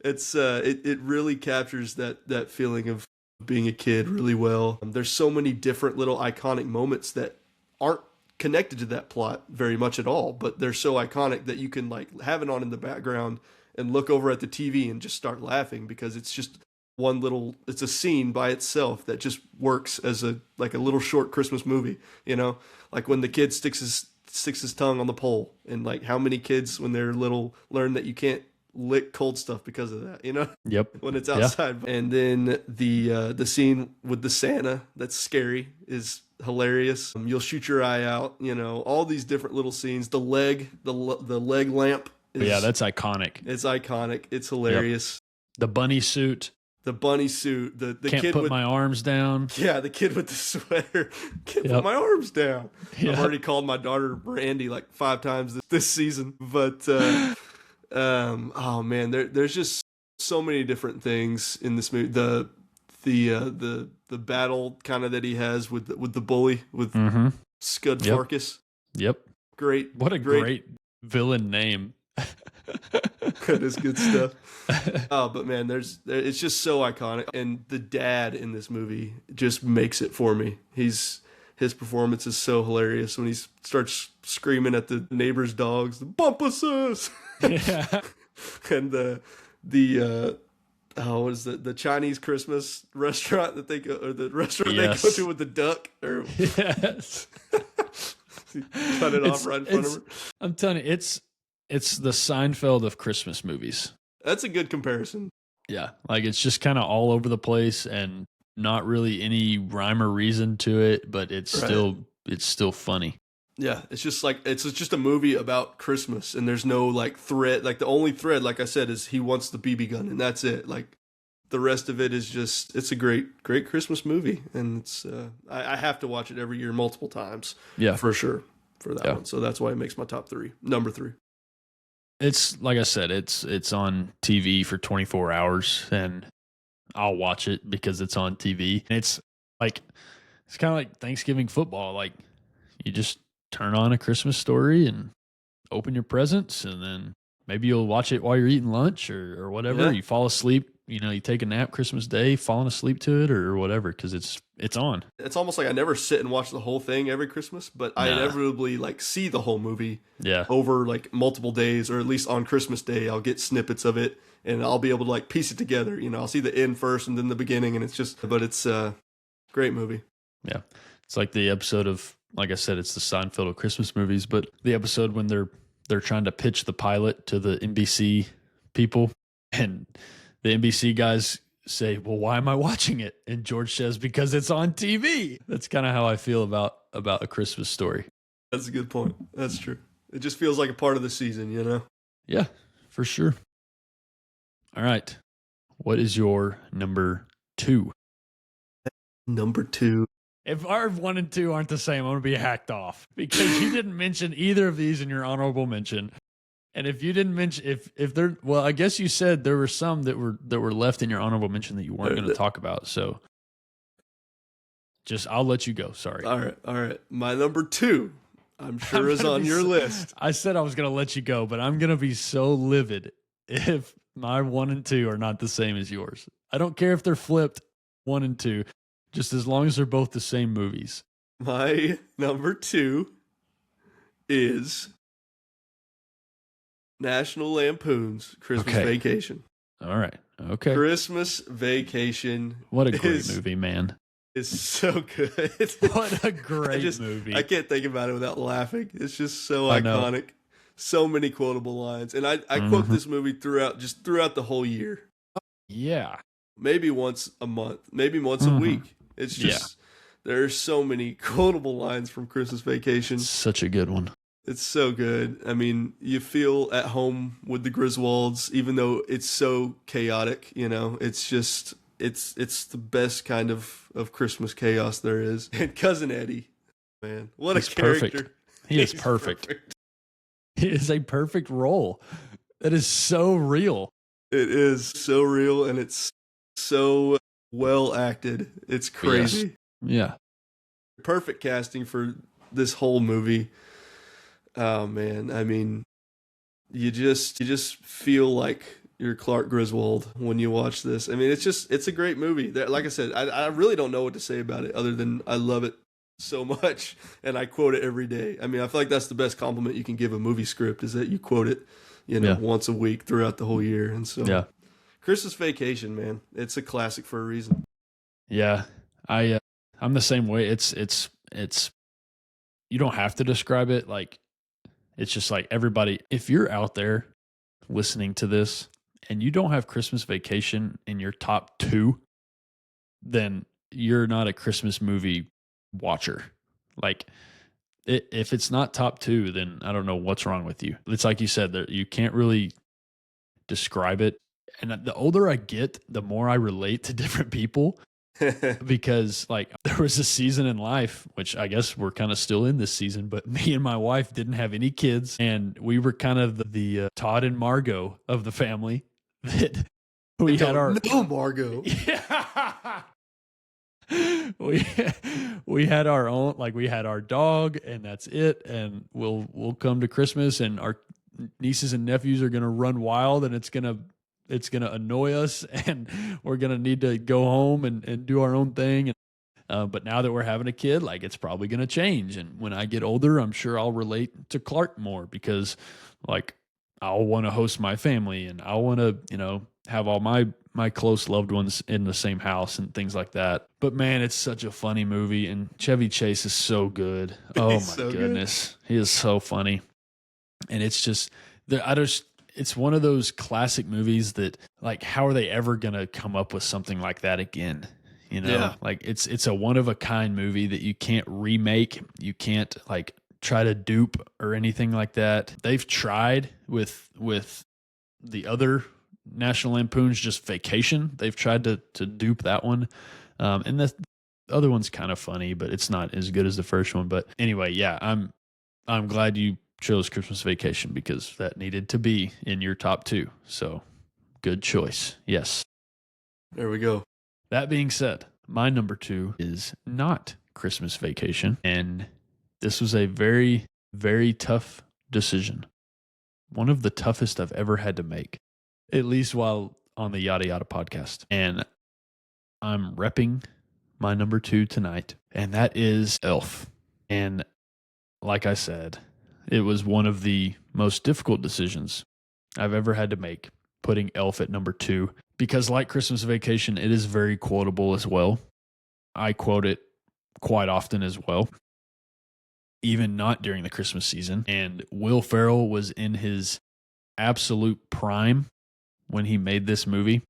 it really captures that feeling of being a kid really well. There's so many different little iconic moments that aren't connected to that plot very much at all, but they're so iconic that you can like have it on in the background and look over at the TV and just start laughing because it's just it's a scene by itself that just works as a little short Christmas movie, like when the kid sticks his tongue on the pole and like how many kids when they're little learn that you can't lick cold stuff because of that, Yep. when it's outside. Yeah. And then the scene with the Santa that's scary is hilarious. You'll shoot your eye out, all these different little scenes. The leg lamp is, that's iconic. It's iconic. It's hilarious. Yep. The bunny suit. The bunny suit, the can't kid put with my arms down. Yeah, the kid with the sweater. Can't put my arms down. Yep. I've already called my daughter Brandy like 5 times this season. But oh man, there's just so many different things in this movie. The battle kind of that he has with the bully with Scud Farkas. Yep. Great. What a great villain name. That is good stuff. Oh, but man, it's just so iconic, and the dad in this movie just makes it for me. His performance is so hilarious when he starts screaming at the neighbor's dogs, the Bumpuses, and what is the Chinese Christmas restaurant that they go, or the restaurant they go to with the duck, or yes, cut it off right in front of her. I'm telling you, it's the Seinfeld of Christmas movies. That's a good comparison. Yeah, like it's just kind of all over the place and not really any rhyme or reason to it, but it's still funny. Yeah, it's just a movie about Christmas, and there's no like thread. Like the only thread, like I said, is he wants the BB gun, and that's it. Like the rest of it is just it's a great Christmas movie, and it's I have to watch it every year multiple times. Yeah, for sure for that one. So that's why it makes my top 3, number 3. It's like I said, it's on TV for 24 hours, and I'll watch it because it's on TV. And it's kind of like Thanksgiving football. Like you just turn on A Christmas Story and open your presents, and then maybe you'll watch it while you're eating lunch or whatever. Yeah. You fall asleep, you take a nap Christmas Day, falling asleep to it or whatever, because it's on. It's almost like I never sit and watch the whole thing every Christmas, but I Nah. inevitably like see the whole movie Yeah. over like multiple days, or at least on Christmas Day, I'll get snippets of it and I'll be able to like piece it together. I'll see the end first and then the beginning, and it's a great movie. Yeah. It's like the episode of, like I said, it's the Seinfeld of Christmas movies, but the episode when they're trying to pitch the pilot to the NBC people, and the NBC guys say, well, why am I watching it? And George says, because it's on TV. That's kind of how I feel about A Christmas Story. That's a good point. That's true. It just feels like a part of the season, Yeah, for sure. All right. What is your number 2? Number 2. If our 1 and 2 aren't the same, I'm going to be hacked off because you didn't mention either of these in your honorable mention. And if you didn't mention, if there, well, I guess you said there were some that were left in your honorable mention that you weren't going to talk about. So I'll let you go. Sorry. All right. My number 2, I'm sure is on your list. I said I was going to let you go, but I'm going to be so livid if my 1 and 2 are not the same as yours. I don't care if they're flipped 1 and 2, just as long as they're both the same movies. My number 2 is National Lampoon's Christmas Vacation. All right. Okay. Christmas Vacation. What a great movie, man. It's so good. What a great movie. I can't think about it without laughing. It's just so iconic. So many quotable lines. And I quote this movie throughout the whole year. Yeah. Maybe once a month, maybe once a week. It's just, there's so many quotable lines from Christmas Vacation. Such a good one. It's so good. I mean, you feel at home with the Griswolds, even though it's so chaotic, it's just, it's the best kind of Christmas chaos there is. And Cousin Eddie, man, what a character. Perfect. He is perfect. He is a perfect role. That is so real. It is so real, and it's so well acted. It's crazy. Yes. Yeah. Perfect casting for this whole movie. Oh man, I mean, you just feel like you're Clark Griswold when you watch this. I mean, it's a great movie. Like I said, I really don't know what to say about it other than I love it so much and I quote it every day. I mean, I feel like that's the best compliment you can give a movie script, is that you quote it, once a week throughout the whole year. And so Christmas Vacation, man, it's a classic for a reason. Yeah. I'm the same way. It's you don't have to describe it. Like, it's just like everybody, if you're out there listening to this and you don't have Christmas Vacation in your top 2, then you're not a Christmas movie watcher. Like, if it's not top 2, then I don't know what's wrong with you. It's like you said, that you can't really describe it. And the older I get, the more I relate to different people. Because like there was a season in life, which I guess we're kind of still in this season, but me and my wife didn't have any kids, and we were kind of the Todd and Margot of the family. That we had our Margot. Yeah. we had our own, like we had our dog, and that's it. And we'll come to Christmas, and our nieces and nephews are gonna run wild, and it's gonna annoy us, and we're going to need to go home and do our own thing. But now that we're having a kid, like, it's probably going to change. And when I get older, I'm sure I'll relate to Clark more, because like I'll want to host my family, and I'll want to, have all my close loved ones in the same house and things like that. But man, it's such a funny movie, and Chevy Chase is so good. Oh my goodness. He is so funny. And it's just, it's one of those classic movies that, like, how are they ever going to come up with something like that again? Like it's a one of a kind movie that you can't remake. You can't like try to dupe or anything like that. They've tried with the other National Lampoon's Just Vacation. They've tried to dupe that one. And the other one's kind of funny, but it's not as good as the first one. But anyway, yeah, I'm glad you chose Christmas Vacation, because that needed to be in your top 2. So good choice. Yes. There we go. That being said, my number 2 is not Christmas Vacation. And this was a very, very tough decision. One of the toughest I've ever had to make, at least while on the Yada Yada podcast. And I'm repping my number 2 tonight, and that is Elf. And like I said, it was one of the most difficult decisions I've ever had to make, putting Elf at number 2, because like Christmas Vacation, it is very quotable as well. I quote it quite often as well, even not during the Christmas season. And Will Ferrell was in his absolute prime when he made this movie.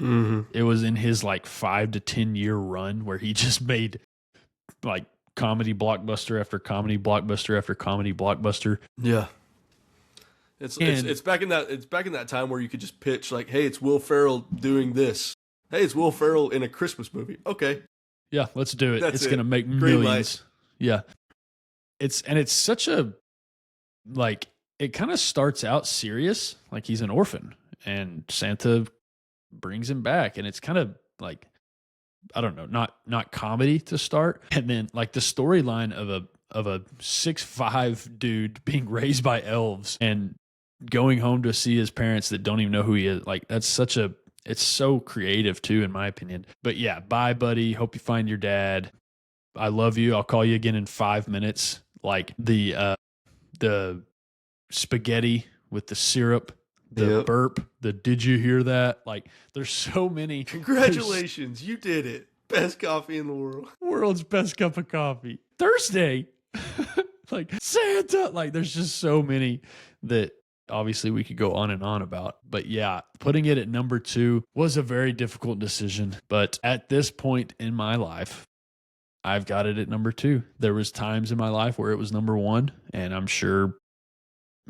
Mm-hmm. It was in his like 5 to 10 year run where he just made like comedy blockbuster after comedy blockbuster after comedy blockbuster. Yeah. It's back in that time where you could just pitch like, hey, it's Will Ferrell doing this. Hey, it's Will Ferrell in a Christmas movie. Okay. Yeah, let's do it. That's it's going to make Green millions. light. Yeah. It's such a, like, it kind of starts out serious, like he's an orphan and Santa brings him back, and it's kind of like, I don't know, not comedy to start, and then like the storyline of a 6'5" dude being raised by elves and going home to see his parents that don't even know who he is. Like it's so creative too, in my opinion. But yeah, bye buddy. Hope you find your dad. I love you. I'll call you again in 5 minutes. Like the spaghetti with the syrup, the burp, the did you hear that? Like there's so many. Congratulations, you did it. Best coffee in the world. World's best cup of coffee. Thursday. Like Santa. Like there's just so many that obviously we could go on and on about. But yeah, putting it at number 2 was a very difficult decision. But at this point in my life, I've got it at number 2. There was times in my life where it was number 1, and I'm sure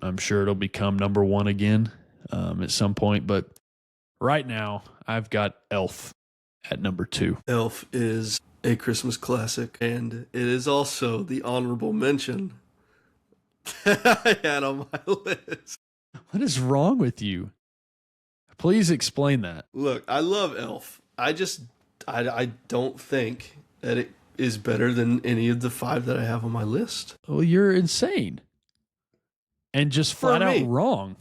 it'll become number 1 again at some point. But right now, I've got Elf at number 2. Elf is a Christmas classic, and it is also the honorable mention I had on my list. What is wrong with you? Please explain that. Look, I love Elf. I don't think that it is better than any of the 5 that I have on my list. Well, you're insane. And just flat out wrong.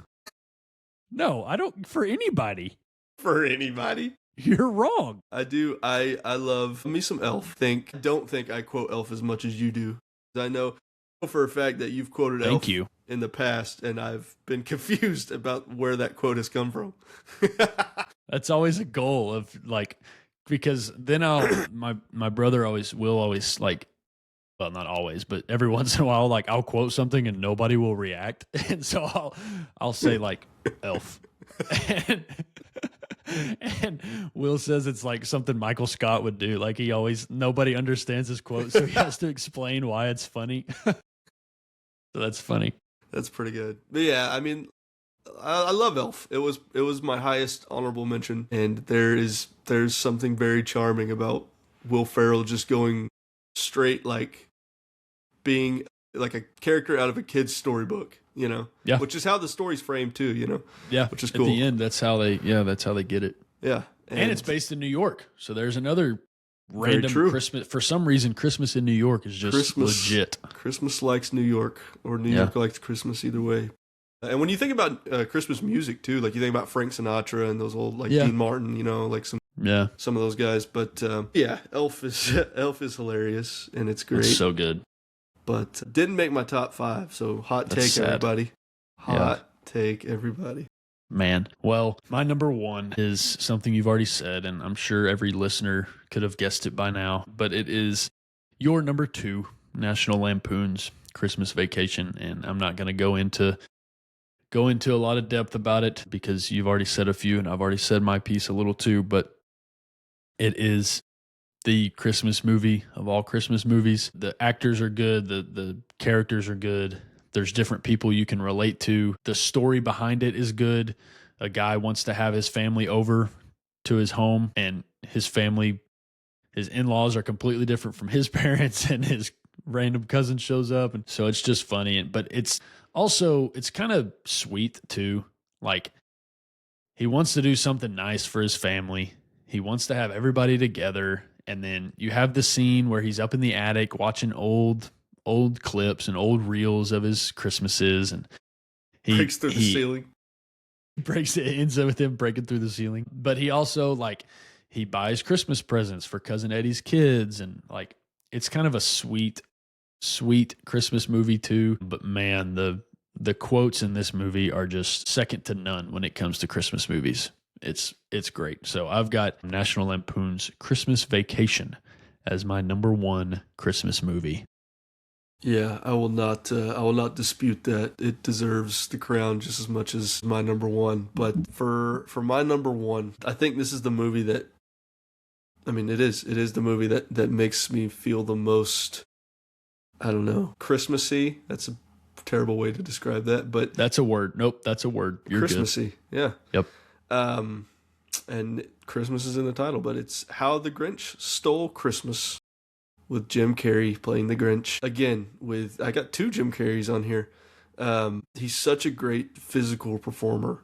No, I don't, for anybody. For anybody? You're wrong. I do. I love me some Elf. Don't think I quote Elf as much as you do. I know for a fact that you've quoted Elf in the past, and I've been confused about where that quote has come from. That's always a goal of like, because then my brother will always like, well, not always, but every once in a while, like I'll quote something and nobody will react. And so I'll say like Elf. And Will says it's like something Michael Scott would do. Like nobody understands his quote, so he has to explain why it's funny. So that's funny. That's pretty good. But yeah, I mean, I love Elf. It was my highest honorable mention, and there's something very charming about Will Ferrell just going straight, like being like a character out of a kid's storybook, you know? Yeah. Which is how the story's framed too, you know? Yeah. Which is cool. At the end, that's how they get it. Yeah. And it's based in New York. So there's another random Christmas. For some reason, Christmas in New York is just legit. Christmas likes New York, or New York likes Christmas, either way. And when you think about Christmas music too, like you think about Frank Sinatra and those old, like Dean Martin, you know, like some of those guys. But Elf is hilarious, and it's great. It's so good. But didn't make my top 5, so hot take, everybody. Hot take, everybody. Man. Well, my number 1 is something you've already said, and I'm sure every listener could have guessed it by now, but it is your number 2, National Lampoon's Christmas Vacation, and I'm not going to go into a lot of depth about it because you've already said a few, and I've already said my piece a little too, but it is the Christmas movie of all Christmas movies. The actors are good. The characters are good. There's different people you can relate to. The story behind it is good. A guy wants to have his family over to his home, and his in-laws are completely different from his parents, and his random cousin shows up. And so it's just funny. But it's kind of sweet too. Like, he wants to do something nice for his family. He wants to have everybody together. And then you have the scene where he's up in the attic watching old clips and old reels of his Christmases, and he breaks through the ceiling. Breaks it ends up with him breaking through the ceiling. But he also he buys Christmas presents for Cousin Eddie's kids, and it's kind of a sweet Christmas movie too. But man, the quotes in this movie are just second to none when it comes to Christmas movies. It's great. So I've got National Lampoon's Christmas Vacation as my number one Christmas movie. Yeah, I will not dispute that. It deserves the crown just as much as my number one. But for my number one, I think this is the movie that, I mean, it is the movie that makes me feel the most, I don't know, Christmassy. That's a terrible way to describe that, but that's a word. Nope, that's a word. You're Christmassy. Good. Yeah. Yep. And Christmas is in the title, but it's How the Grinch Stole Christmas, with Jim Carrey playing the Grinch. Again, I got two Jim Carreys on here. He's such a great physical performer,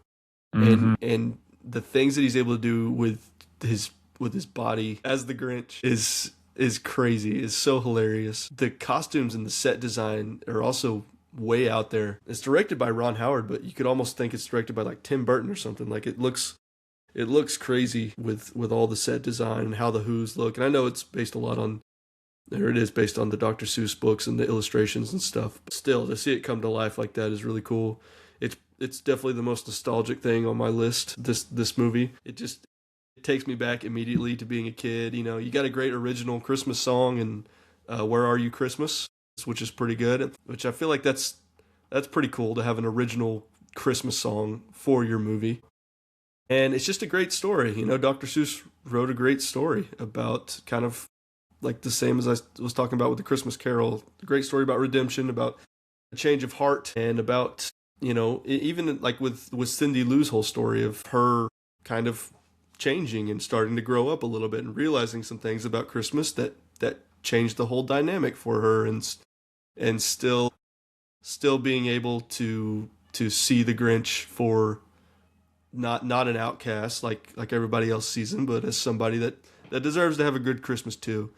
and the things that he's able to do with his body as the Grinch is crazy. Is so hilarious. The costumes and the set design are also way out there. It's directed by Ron Howard, but you could almost think it's directed by Tim Burton or something. It looks crazy with all the set design and how the Who's look. And I know it's based a lot on, there it is, based on the Dr. Seuss books and the illustrations and stuff. But still, to see it come to life like that is really cool. It's definitely the most nostalgic thing on my list, this movie. It takes me back immediately to being a kid. You got a great original Christmas song and Where Are You Christmas, which is pretty good, which I feel like that's pretty cool to have an original Christmas song for your movie. And it's just a great story. Dr. Seuss wrote a great story about kind of the same as I was talking about with the Christmas Carol. A great story about redemption, about a change of heart, and about, even with Cindy Lou's whole story of her kind of changing and starting to grow up a little bit and realizing some things about Christmas that changed the whole dynamic for her, and still being able to see the Grinch for not an outcast like everybody else sees him, but as somebody that deserves to have a good Christmas too.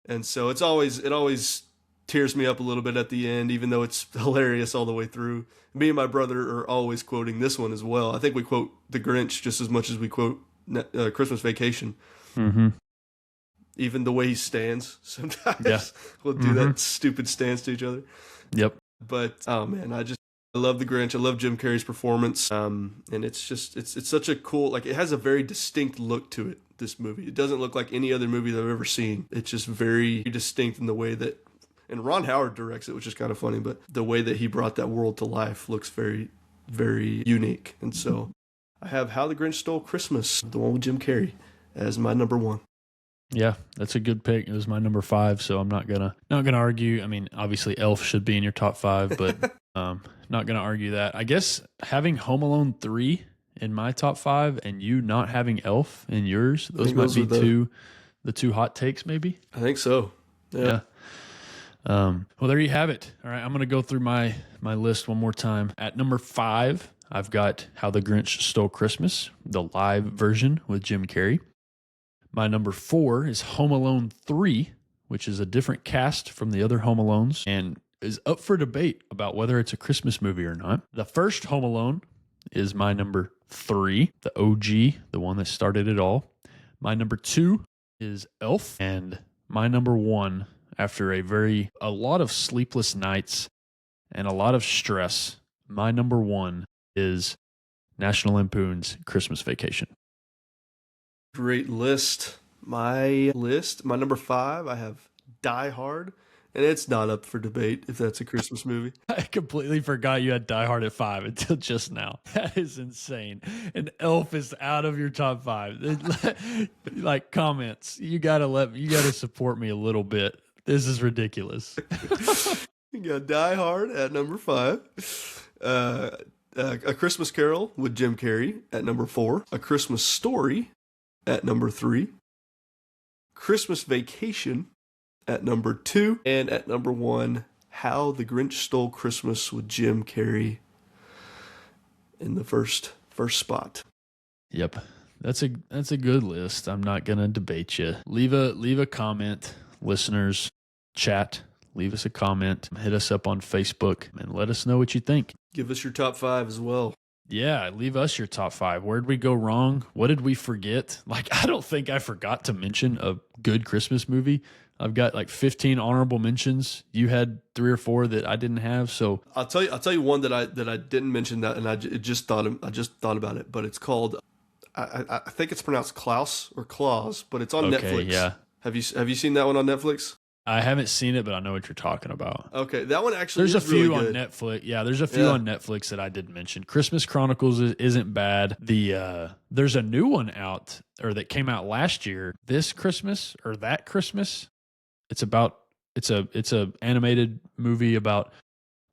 And so it always tears me up a little bit at the end, even though it's hilarious all the way through. Me and my brother are always quoting this one as well. I think we quote the Grinch just as much as we quote Christmas Vacation. Mm-hmm. Even the way he stands sometimes. Yeah. We'll do that stupid stance to each other. Yep. But oh man, I love the Grinch. I love Jim Carrey's performance. And it's such a cool, it has a very distinct look to it, this movie. It doesn't look like any other movie that I've ever seen. It's just very distinct in the way that, and Ron Howard directs it, which is kind of funny, but the way that he brought that world to life looks very, very unique. And so I have How the Grinch Stole Christmas, the one with Jim Carrey, as my number one. Yeah, that's a good pick. It was my number 5, so I'm not gonna argue. I mean, obviously Elf should be in your top 5, but not gonna argue that. I guess having Home Alone 3 in my top 5 and you not having Elf in yours, those might be the two hot takes, maybe. I think so. Yeah. Well, there you have it. All right, I'm gonna go through my list one more time. At number 5, I've got How the Grinch Stole Christmas, the live version with Jim Carrey. My number 4 is Home Alone 3, which is a different cast from the other Home Alones and is up for debate about whether it's a Christmas movie or not. The first Home Alone is my number 3, the OG, the one that started it all. My number 2 is Elf. And my number 1, after a lot of sleepless nights and a lot of stress, my number 1 is National Lampoon's Christmas Vacation. Great list. My number 5, I have Die Hard, and it's not up for debate if that's a Christmas movie. I completely forgot you had Die Hard at 5 until just now. That is insane. And Elf is out of your top 5. Comments. You gotta support me a little bit. This is ridiculous. You got Die Hard at number 5. A Christmas Carol with Jim Carrey at number 4. A Christmas Story at number 3, Christmas Vacation at number 2, and at number 1, How the Grinch Stole Christmas with Jim Carrey in the first spot. Yep. That's a good list. I'm not gonna debate you. Leave a comment, listeners, chat. Leave us a comment. Hit us up on Facebook and let us know what you think. Give us your top 5 as well. Yeah, leave us your top 5. Where'd we go wrong? What did we forget? Like, I don't think I forgot to mention a good Christmas movie. I've got like 15 honorable mentions. You had 3 or 4 that I didn't have. So I'll tell you one that I didn't mention that, and I just thought about it. But it's called, I think it's pronounced Klaus or Claus, but it's on okay, Netflix. yeah. Have you seen that one on Netflix? I haven't seen it, but I know what you're talking about. Okay, that one actually There's a is really few on good. Netflix. Yeah, there's a few on Netflix that I did mention. Christmas Chronicles isn't bad. There's a new one out, or that came out last year, this Christmas or that Christmas. It's a animated movie about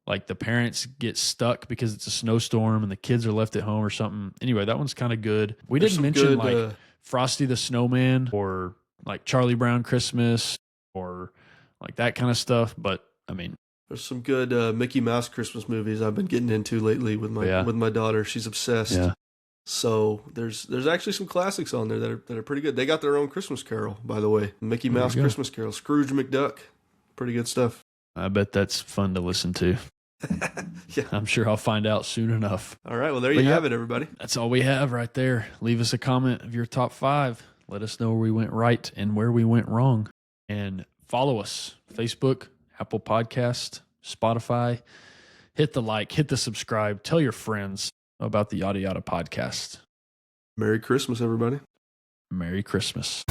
like the parents get stuck because it's a snowstorm and the kids are left at home or something. Anyway, that one's kind of good. We There's didn't some mention good, like Frosty the Snowman or like Charlie Brown Christmas or like that kind of stuff. But I mean, there's some good Mickey Mouse Christmas movies I've been getting into lately with my daughter. She's obsessed. Yeah. So there's actually some classics on there that are pretty good. They got their own Christmas Carol, by the way. Mickey Mouse Christmas Carol, Scrooge McDuck. Pretty good stuff. I bet that's fun to listen to. Yeah. I'm sure I'll find out soon enough. All right. Well, there you have it, everybody. That's all we have right there. Leave us a comment of your top 5. Let us know where we went right and where we went wrong. And follow us, Facebook, Apple Podcast, Spotify. Hit the like, hit the subscribe. Tell your friends about the Yada Yada podcast. Merry Christmas, everybody. Merry Christmas.